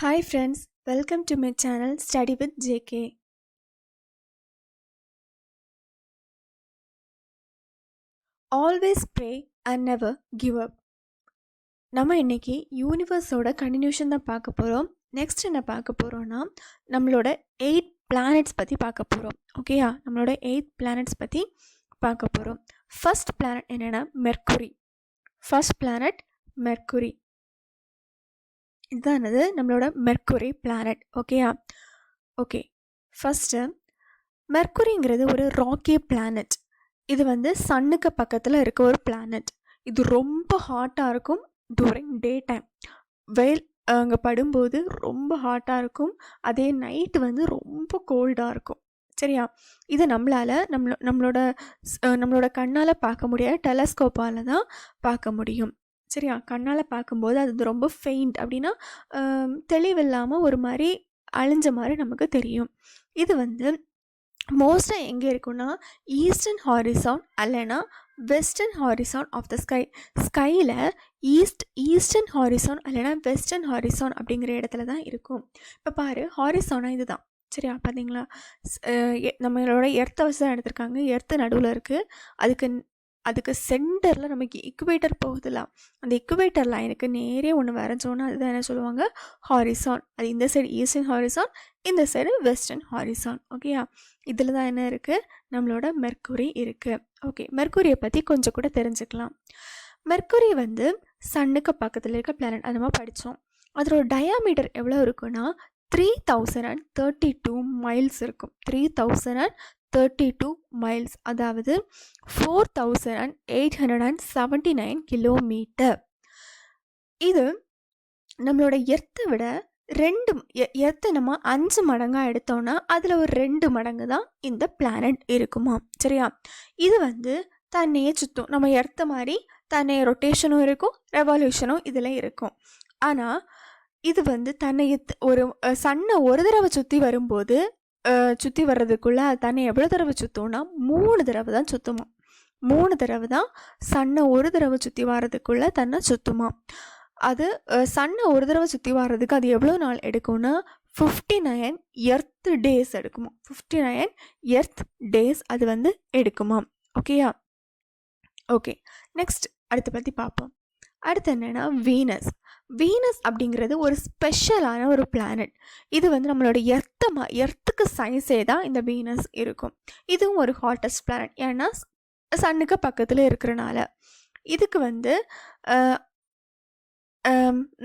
Hi friends, welcome to my channel Study with JK. Always pray and never give up. நம்ம இன்னைக்கு யூனிவர்ஸோட continuation தான் பார்க்க போகிறோம். Next என்ன பார்க்க போகிறோன்னா நம்மளோட 8 பிளானட்ஸ் பற்றி பார்க்க போகிறோம். ஓகேயா, நம்மளோட 8 பிளானட்ஸ் பற்றி பார்க்க போகிறோம். ஃபர்ஸ்ட் பிளானட் என்னென்னா மெர்க்குரி. First planet mercury. இதுதான் என்னது நம்மளோட மெர்க்குரி பிளானட். ஓகேயா, ஓகே. ஃபஸ்ட்டு மெர்க்குரிங்கிறது ஒரு ராக்கி பிளானட். இது வந்து சன்னுக்கு பக்கத்தில் இருக்க ஒரு பிளானட். இது ரொம்ப ஹாட்டாக இருக்கும் டூரிங் டே டைம். வெயில் அங்கே படும்போது ரொம்ப ஹாட்டாக இருக்கும். அதே நைட்டு வந்து ரொம்ப கோல்டாக இருக்கும். சரியா, இதை நம்மளோட கண்ணால் பார்க்க முடியாது, டெலஸ்கோப்பால் தான் பார்க்க முடியும். சரியா, கண்ணால் பார்க்கும்போது அது ரொம்ப ஃபெயிண்ட், அப்படின்னா தெளிவில்லாமல் ஒரு மாதிரி அழிஞ்ச மாதிரி நமக்கு தெரியும். இது வந்து மோஸ்ட்டாக எங்கே இருக்குன்னா ஈஸ்டர்ன் ஹாரிசான் அல்லனா western horizon of the sky. ஸ்கையில் ஈஸ்டர்ன் ஹாரிசான் அல்லனா வெஸ்டர்ன் ஹாரிசான் அப்படிங்கிற இடத்துல தான் இருக்கும். இப்போ பாரு, ஹாரிசானா இது தான். சரியா, பார்த்தீங்களா? நம்மளோட எர்த்தை வச்சு தான் எடுத்திருக்காங்க. எர்த்து நடுவில் இருக்குது. அதுக்கு சென்டரில் நமக்கு இக்குவேட்டர் போகுதுல, அந்த இக்குவேட்டர் லைனுக்கு நேரே ஒன்று வரைஞ்சோன்னா அதுதான் என்ன சொல்லுவாங்க, ஹாரிசான். அது இந்த சைடு ஈஸ்டர்ன் ஹாரிசான், இந்த சைடு வெஸ்டர்ன் ஹாரிசான். ஓகேயா, இதில் தான் என்ன இருக்குது, நம்மளோட மெர்க்குரி இருக்குது. ஓகே, மெர்க்குரியை பற்றி கொஞ்சம் கூட தெரிஞ்சுக்கலாம். மெர்க்குரி வந்து சன்னுக்கு பக்கத்தில் இருக்க பிளானட். அது நம்ம படித்தோம். அதோட டயாமீட்டர் எவ்வளோ இருக்குன்னா 3032 மைல்ஸ் இருக்கும். 3032 மைல்ஸ், அதாவது 4879 கிலோமீட்டர். இது நம்மளோட எர்த்தை விட எர்த்தை நம்ம 5 மடங்காக எடுத்தோன்னா அதில் ஒரு 2 மடங்கு தான் இந்த பிளானட் இருக்குமா. சரியா, இது வந்து தன்னையே சுற்றும். நம்ம எர்த்தை மாதிரி தன்னை ரொட்டேஷனும் இருக்கும், ரெவல்யூஷனும் இதில் இருக்கும். ஆனால் இது வந்து தன்னை ஒரு சன்னை ஒரு தடவை சுற்றி வரும்போது சுற்றி வர்றதுக்குள்ளே அது தன்னை எவ்வளோ தடவை சுற்றும்னா 3 தடவை தான் சுற்றுமா. 3 தடவை தான் சன்னை ஒரு தடவை சுற்றி வர்றதுக்குள்ளே தன்னை சுற்றுமா. அது சன்னை ஒரு தடவை சுற்றி வர்றதுக்கு அது எவ்வளோ நாள் எடுக்கும்னா 59 எர்த் டேஸ் எடுக்குமா. 59 எர்த் டேஸ் அது வந்து எடுக்குமா. ஓகேயா, ஓகே. நெக்ஸ்ட் அடுத்த பற்றி பார்ப்போம். அடுத்து என்னென்னா வீனஸ். வீனஸ் அப்படிங்கிறது ஒரு ஸ்பெஷலான ஒரு பிளானட். இது வந்து நம்மளோட எர்த்துக்கு சைஸே தான் இந்த வீனஸ் இருக்கும். இதுவும் ஒரு ஹாட்டஸ்ட் பிளானட். ஏன்னா சன்னுக்கு பக்கத்தில் இருக்கிறனால. இதுக்கு வந்து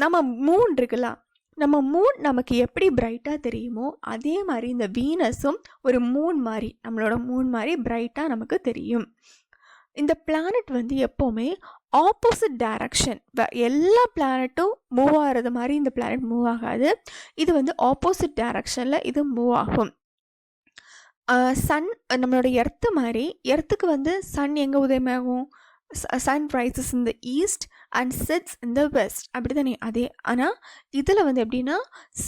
நம்ம மூன் இருக்குல்ல, நம்ம மூன் நமக்கு எப்படி பிரைட்டாக தெரியுமோ அதே மாதிரி இந்த வீனஸும் ஒரு மூன் மாதிரி, நம்மளோட மூன் மாதிரி பிரைட்டாக நமக்கு தெரியும். இந்த பிளானட் வந்து எப்போவுமே ஆப்போசிட் டைரக்ஷன், எல்லா பிளானட்டும் மூவ் ஆகிறது மாதிரி இந்த பிளானட் மூவ் ஆகாது. இது வந்து ஆப்போசிட் டைரக்ஷனில் இது மூவ் ஆகும். சன் நம்மளோட எர்த்து மாதிரி, எர்த்துக்கு வந்து சன் எங்கே உதயமாகும், sun rises in the east and sets in the west, அப்படி தானே. அதே ஆனால் இதில் வந்து எப்படின்னா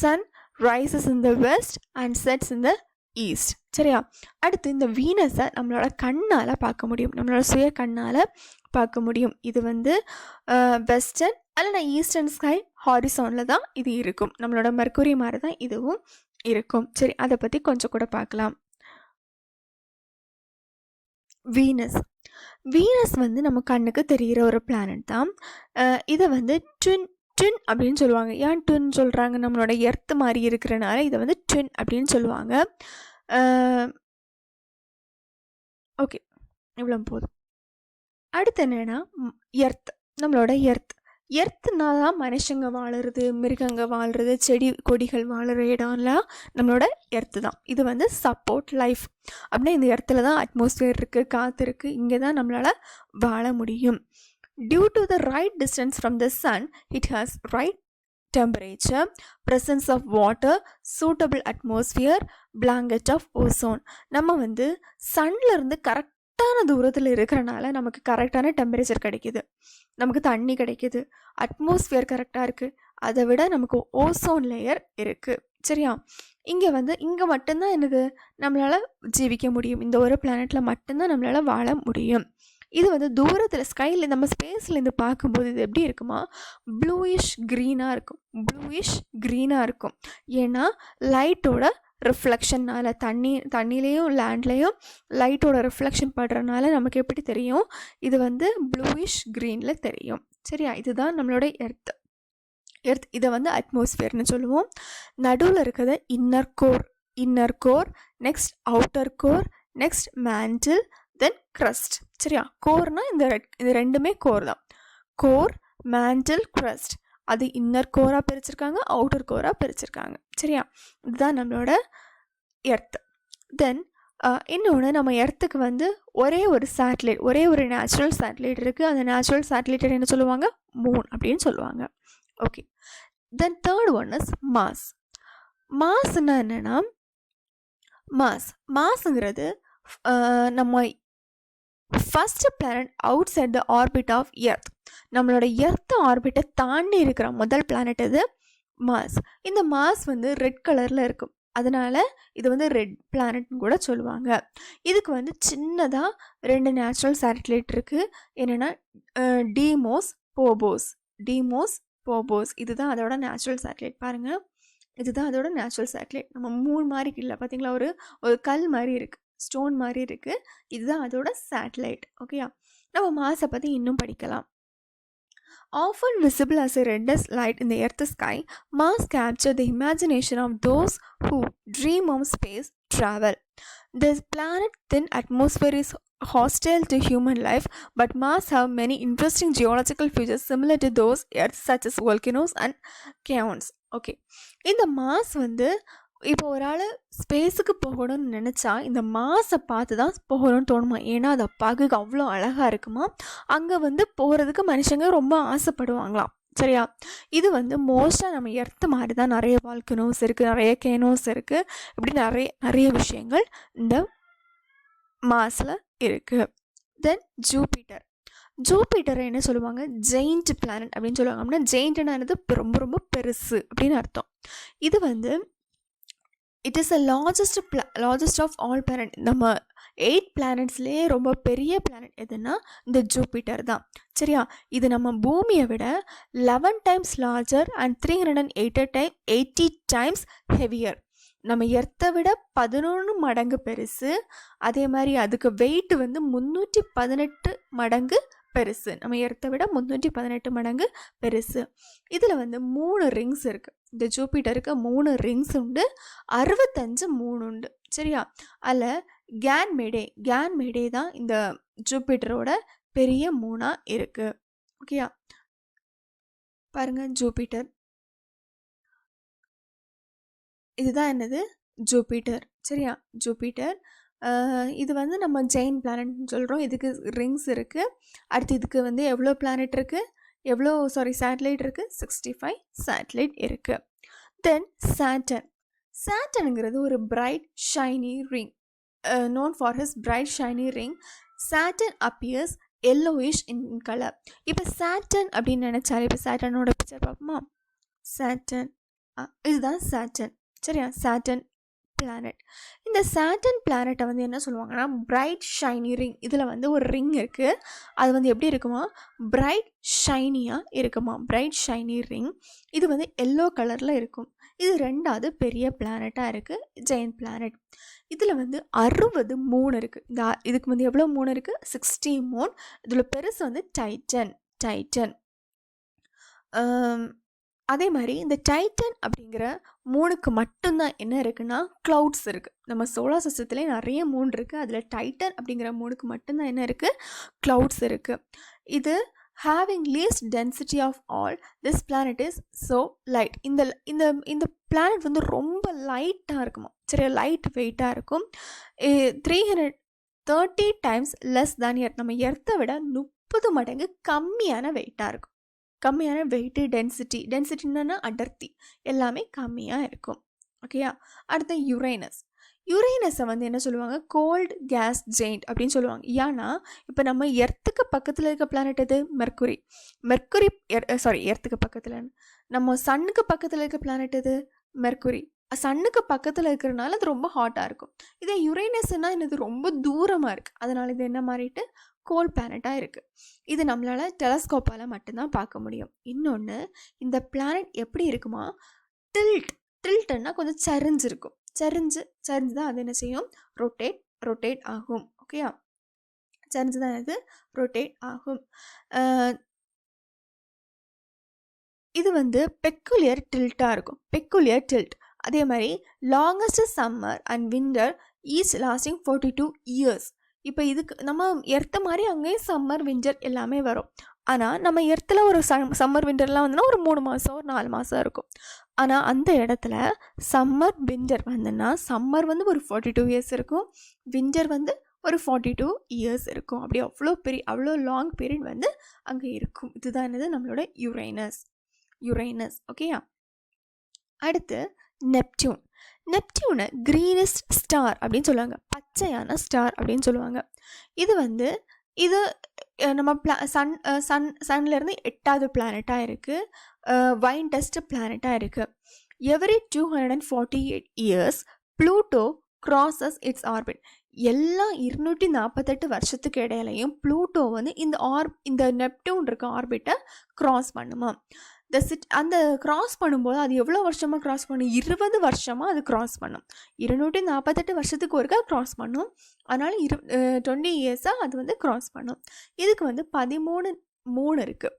sun rises in the west and sets in the east. சரியா, அடுத்து இந்த வீனஸை நம்மளோட கண்ணால் பார்க்க முடியும், நம்மளோட சுய கண்ணால் பார்க்க முடியும். இது வந்து வெஸ்டர்ன் அல்லனா ஈஸ்டர்ன் ஸ்கை ஹாரிசானில் தான் இது இருக்கும். நம்மளோட மெர்க்குரி மாதிரி தான் இதுவும் இருக்கும். சரி, அதை பற்றி கொஞ்சம் கூட பார்க்கலாம். வீனஸ் வந்து நம்ம கண்ணுக்கு தெரிகிற ஒரு பிளானட் தான். இதை வந்து ட்வின் அப்படின்னு சொல்லுவாங்க. ஏன் ட்வின் சொல்கிறாங்க, நம்மளோட எர்த்து மாதிரி இருக்கிறனால இதை வந்து ட்வின் அப்படின்னு சொல்லுவாங்க. ஓகே, இவ்வளோ போதும். அடுத்து என்னென்னா எர்த். நம்மளோட எர்த்துனா தான் மனுஷங்க வாழுறது, மிருகங்க வாழ்கிறது, செடி கொடிகள் வாழ்கிற இடம்லாம் நம்மளோட எர்த்து தான். இது வந்து சப்போர்ட் லைஃப். அப்படின்னா இந்த எர்த்தில் தான் அட்மாஸ்பியர் இருக்குது, காற்று இருக்குது, இங்கே தான் நம்மளால் வாழ முடியும். Due to the right distance from the sun, it has right temperature, presence of water, suitable atmosphere, blanket of ozone. நம்ம வந்து சன்லேருந்து கரெக்டான தூரத்தில் இருக்கிறனால நமக்கு கரெக்டான டெம்பரேச்சர் கிடைக்கிது, நமக்கு தண்ணி கிடைக்கிது, அட்மாஸ்பியர் கரெக்டாக இருக்குது. அதை விட நமக்கு ஓசோன் லேயர் இருக்குது. சரியா, இங்கே மட்டும்தான் எனக்கு நம்மளால் ஜீவிக்க முடியும். இந்த ஒரு பிளானட்டில் மட்டும்தான் நம்மளால் வாழ முடியும். இது வந்து தூரத்தில் ஸ்கையில் நம்ம ஸ்பேஸ்லேருந்து பார்க்கும்போது இது எப்படி இருக்குமா, ப்ளூயிஷ் க்ரீனாக இருக்கும். ப்ளூயிஷ் க்ரீனாக இருக்கும். ஏன்னா லைட்டோட ரிஃப்ளெக்ஷனால் தண்ணிலேயும் லேண்ட்லேயும் லைட்டோட ரிஃப்ளெக்ஷன் படுறதுனால நமக்கு எப்படி தெரியும், இது வந்து ப்ளூயிஷ் க்ரீனில் தெரியும். சரியா? இதுதான் நம்மளோட எர்த். இதை வந்து அட்மாஸ்பியர்னு சொல்லுவோம். நடுவில் இருக்கிறது inner core, next outer core, next mantle, then crust. சரியா? கோர்னால் இந்த ரெண்டுமே கோர் தான். Core, mantle, crust. அது இன்னர் கோராக பிரிச்சிருக்காங்க, அவுட்டர் கோராக பிரிச்சிருக்காங்க. சரியா? இதுதான் நம்மளோட எர்த். தென் இன்னொன்று, நம்ம எர்த்துக்கு வந்து ஒரே ஒரு நேச்சுரல் சேட்டலைட் இருக்குது. அந்த நேச்சுரல் சேட்டலைட்டை என்ன சொல்லுவாங்க, மூன் அப்படின்னு சொல்லுவாங்க. Okay. Then third one is Mars. மாஸ்னா என்னென்னா, மாஸ்ங்கிறது நம்ம first planet outside the orbit of earth. நம்மளோட எர்த் ஆர்பிட்டை தாண்டி இருக்கிற முதல் பிளானட் இது மாஸ். இந்த மாஸ் வந்து ரெட் கலரில் இருக்கும். அதனால் இது வந்து ரெட் பிளானட்னு கூட சொல்லுவாங்க. இதுக்கு வந்து சின்னதாக 2 நேச்சுரல் சேட்டலைட் இருக்குது. என்னென்னா டீமோஸ், போபோஸ். இதுதான் அதோட நேச்சுரல் சேட்டலைட். பாருங்கள், இதுதான் அதோட நேச்சுரல் சேட்டலைட். நம்ம மூணு மாதிரி இல்லை பார்த்தீங்களா, ஒரு கல் மாதிரி இருக்குது, ஸ்டோன் மாதிரி இருக்குது. இதுதான் அதோட சேட்டலைட். ஓகேயா? நம்ம மாஸை பற்றி இன்னும் படிக்கலாம். Often visible as a reddish light in the Earth's sky, Mars captures the imagination of those who dream of space travel. This planet's thin atmosphere is hostile to human life, but Mars have many interesting geological features similar to those Earth, such as volcanoes and caverns. Okay, இந்த mass வந்து இப்போ ஒரு ஆள் ஸ்பேஸுக்கு போகணும்னு நினச்சா இந்த மாஸை பார்த்து தான் போகணும்னு தோணுமா. ஏன்னா அதை பார்க்க அவ்வளோ அழகாக இருக்குமா. அங்கே வந்து போகிறதுக்கு மனுஷங்க ரொம்ப ஆசைப்படுவாங்களாம். சரியா? இது வந்து மோஸ்ட்டாக நம்ம எர்த்து மாதிரி தான் நிறைய வால்கனோஸ் இருக்குது, நிறைய கேனோஸ் இருக்குது. இப்படி நிறைய விஷயங்கள் இந்த மாஸில் இருக்குது. தென் ஜூபிட்டரை என்ன சொல்லுவாங்க, ஜெயிண்ட் பிளானட் அப்படின்னு சொல்லுவாங்க. அப்படின்னா ஜெயிண்ட்னா என்னது, ரொம்ப ரொம்ப பெருசு அப்படின்னு அர்த்தம். இது வந்து it is a largest of all planet. நம்ம 8 பிளானட்ஸ்லேயே ரொம்ப பெரிய பிளானட் எதுன்னா இந்த ஜூபிட்டர் தான். சரியா? இது நம்ம பூமியை விட 11 times larger and 380 times heavier. நம்ம எர்த்தை விட 11 மடங்கு பெருசு. அதே மாதிரி அதுக்கு வெயிட் வந்து 318 மடங்கு பெருசு. நம்ம எர்த்தை விட 318 மடங்கு பெருசு. இதில் வந்து 3 ரிங்ஸ் இருக்குது. இந்த ஜூபிட்டருக்கு 3 ரிங்ஸ் உண்டு, 65 மூன் உண்டு. சரியா? அதில் கேன்மேடே தான் இந்த ஜூபிட்டரோட பெரிய மூனாக இருக்குது. ஓகேயா? பாருங்கள், ஜூபிட்டர் இதுதான் என்னது, ஜூபிட்டர். சரியா? ஜூபிட்டர் இது வந்து நம்ம ஜெயின் பிளானட்னு சொல்கிறோம். இதுக்கு ரிங்ஸ் இருக்குது. அடுத்து இதுக்கு வந்து எவ்வளோ பிளானட் இருக்குது, சேட்டலைட் இருக்குது, 65 சேட்டலைட் இருக்குது. தென் சாட்டர்னுங்கிறது ஒரு bright shiny ring. known for his bright shiny ring, Saturn appears yellowish in color. இப்போ Saturn அப்படின்னு நினச்சாலே, இப்போ Saturnோட பிக்சர் பார்ப்போமா, இதுதான் Saturn. சரியா? Saturn planet. இந்த Saturn பிளானட்டை வந்து என்ன சொல்லுவாங்கன்னா பிரைட் ஷைனி ரிங். இதில் வந்து ஒரு ரிங் இருக்குது, அது வந்து எப்படி இருக்குமா, பிரைட் ஷைனியாக இருக்குமா, பிரைட் ஷைனி ரிங். இது வந்து எல்லோ கலரில் இருக்கும். இது 2வது பெரிய பிளானட்டாக இருக்குது, ஜெயின் பிளானட். இதில் வந்து 60 மூன் இருக்குது. இதுக்கு வந்து எவ்வளோ மூன் இருக்குது, 60 மூன். இதில் பெருசு வந்து டைட்டன். அதே மாதிரி இந்த டைட்டன் அப்படிங்கிற மூணுக்கு மட்டும்தான் என்ன இருக்குன்னா க்ளவுட்ஸ் இருக்குது. நம்ம சோலார் சிஸ்டத்துலேயே நிறைய மூன் இருக்குது, அதில் டைட்டன் அப்படிங்கிற மூணுக்கு மட்டும்தான் என்ன இருக்குது, க்ளவுட்ஸ் இருக்குது. இது having least density of all, this planet is so light. இந்த பிளானட் வந்து ரொம்ப லைட்டாக இருக்குமா. சரியா? லைட் வெயிட்டாக இருக்கும். 330 டைம்ஸ் லெஸ் தேன் எர்த். நம்ம எர்த்தை விட 30 மடங்கு கம்மியான வெயிட்டாக இருக்கும். கம்மியான வெயிட்டு, டென்சிட்டின்னா அடர்த்தி, எல்லாமே கம்மியாக இருக்கும். ஓகேயா? அடுத்த யுரேனஸை வந்து என்ன சொல்லுவாங்க, கோல்டு கேஸ் ஜெயிண்ட் அப்படின்னு சொல்லுவாங்க. ஏன்னா இப்போ நம்ம எர்த்துக்கு பக்கத்தில் இருக்க பிளானட் எது, மெர்க்குரி. எர்த்துக்கு பக்கத்தில், நம்ம சன்னுக்கு பக்கத்தில் இருக்க பிளானட் எது, மெர்க்குரி. சன்னுக்கு பக்கத்தில் இருக்கிறதுனால அது ரொம்ப ஹாட்டாக இருக்கும். இதே யுரேனஸ்னால் என்னது, ரொம்ப தூரமாக இருக்குது, அதனால் இது என்ன மாறிட்டு கோல்ட் பிளானட்டாக இருக்குது. இது நம்மளால் டெலஸ்கோப்பால் மட்டும்தான் பார்க்க முடியும். இன்னொன்று, இந்த பிளானட் எப்படி இருக்குமா, டில்ட்னா கொஞ்சம் சரிஞ்சிருக்கும். சரிஞ்சு தான் அது என்ன செய்யும், ரொட்டேட் ஆகும். ஓகேயா, சரிஞ்சு தான் இது ரொட்டேட் ஆகும். இது வந்து பெக்குலியர் டில்ட்டாக இருக்கும். Peculiar tilt. அதே மாதிரி longest summer and winter each lasting 42 years. இப்போ இதுக்கு நம்ம எர்த்த மாதிரி அங்கேயும் சம்மர் விண்டர் எல்லாமே வரும். ஆனால் நம்ம எர்த்தில் ஒரு சம்மர் விண்டர்லாம் வந்துன்னா ஒரு 3 மாதம் ஒரு 4 மாதம் இருக்கும். ஆனால் அந்த இடத்துல சம்மர் விண்டர் வந்துன்னா சம்மர் வந்து ஒரு 42 இயர்ஸ் இருக்கும், விண்டர் வந்து ஒரு 42 இயர்ஸ் இருக்கும். அப்படி அவ்வளோ லாங் பீரியட் வந்து அங்கே இருக்கும். இதுதான் என்னது, நம்மளோட யுரேனஸ். ஓகேயா. அடுத்து நெப்டியூனை கிரீனஸ்ட் ஸ்டார் அப்படின்னு சொல்லுவாங்க, பச்சையான ஸ்டார் அப்படின்னு சொல்லுவாங்க. இது நம்ம சன்லேருந்து 8வது பிளானட்டாக இருக்குது. வைண்டஸ்ட் பிளானட்டாக இருக்குது. Every 248 years Pluto crosses its orbit. எல்லா 248 வருஷத்துக்கு இடையிலையும் ப்ளூட்டோ வந்து இந்த நெப்டியூன் இருக்க ஆர்பிட்டை கிராஸ் பண்ணுமா. அந்த கிராஸ் பண்ணும்போது அது எவ்வளோ வருஷமாக கிராஸ் பண்ணும், 20 வருஷமாக அது கிராஸ் பண்ணும். 248 வருஷத்துக்கு ஒருக்கா கிராஸ் பண்ணும். அதனால் 20 இயர்ஸாக அது வந்து கிராஸ் பண்ணும். இதுக்கு வந்து 13 இருக்குது.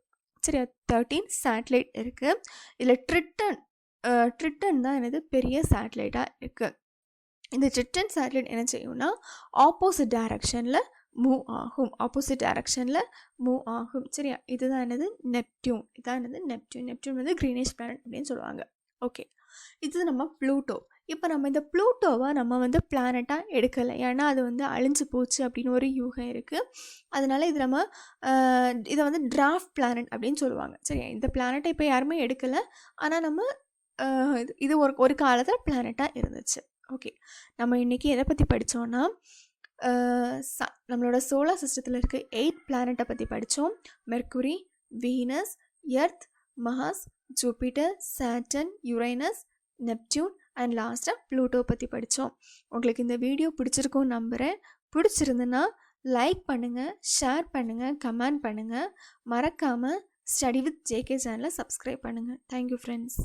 சரியா, 13 சேட்டலைட் இருக்குது. இதில் ட்ரிட்டன் தான் என்னது பெரிய சேட்டலைட்டாக இருக்குது. இந்த ட்ரிட்டன் சேட்டலைட் என்ன செய்யும்னா ஆப்போசிட் டைரக்ஷனில் மூவ் ஆகும். சரியா, இதுதான் என்னது நெப்டியூன். நெப்டியூன் வந்து கிரீனிஷ் பிளானட் அப்படின்னு சொல்லுவாங்க. ஓகே, இது நம்ம ப்ளூட்டோ. இப்போ நம்ம இந்த ப்ளூட்டோவை நம்ம வந்து பிளானட்டாக எடுக்கலை, ஏன்னா அது வந்து அழிஞ்சு போச்சு அப்படின்னு ஒரு யூகம் இருக்குது. அதனால் இதை வந்து டிராஃப்ட் பிளானட் அப்படின்னு சொல்லுவாங்க. சரியா, இந்த பிளானட்டை இப்போ யாருமே எடுக்கலை, ஆனால் நம்ம இது ஒரு காலத்தில் பிளானட்டாக இருந்துச்சு. ஓகே, நம்ம இன்றைக்கி எதை பற்றி படித்தோன்னா நம்மளோட சோலார் சிஸ்டத்தில் இருக்க 8 பிளானட்டை பற்றி படித்தோம். Mercury, Venus, Earth, Mars, Jupiter, Saturn, Uranus, Neptune and லாஸ்ட்டாக ப்ளூட்டோ பற்றி படித்தோம். உங்களுக்கு இந்த வீடியோ பிடிச்சிருக்கும்னு நம்புகிறேன். பிடிச்சிருந்துன்னா லைக் பண்ணுங்கள், ஷேர் பண்ணுங்கள், கமெண்ட் பண்ணுங்கள். மறக்காமல் ஸ்டடி வித் ஜேகே சேனலை சப்ஸ்கிரைப் பண்ணுங்கள். Thank you friends.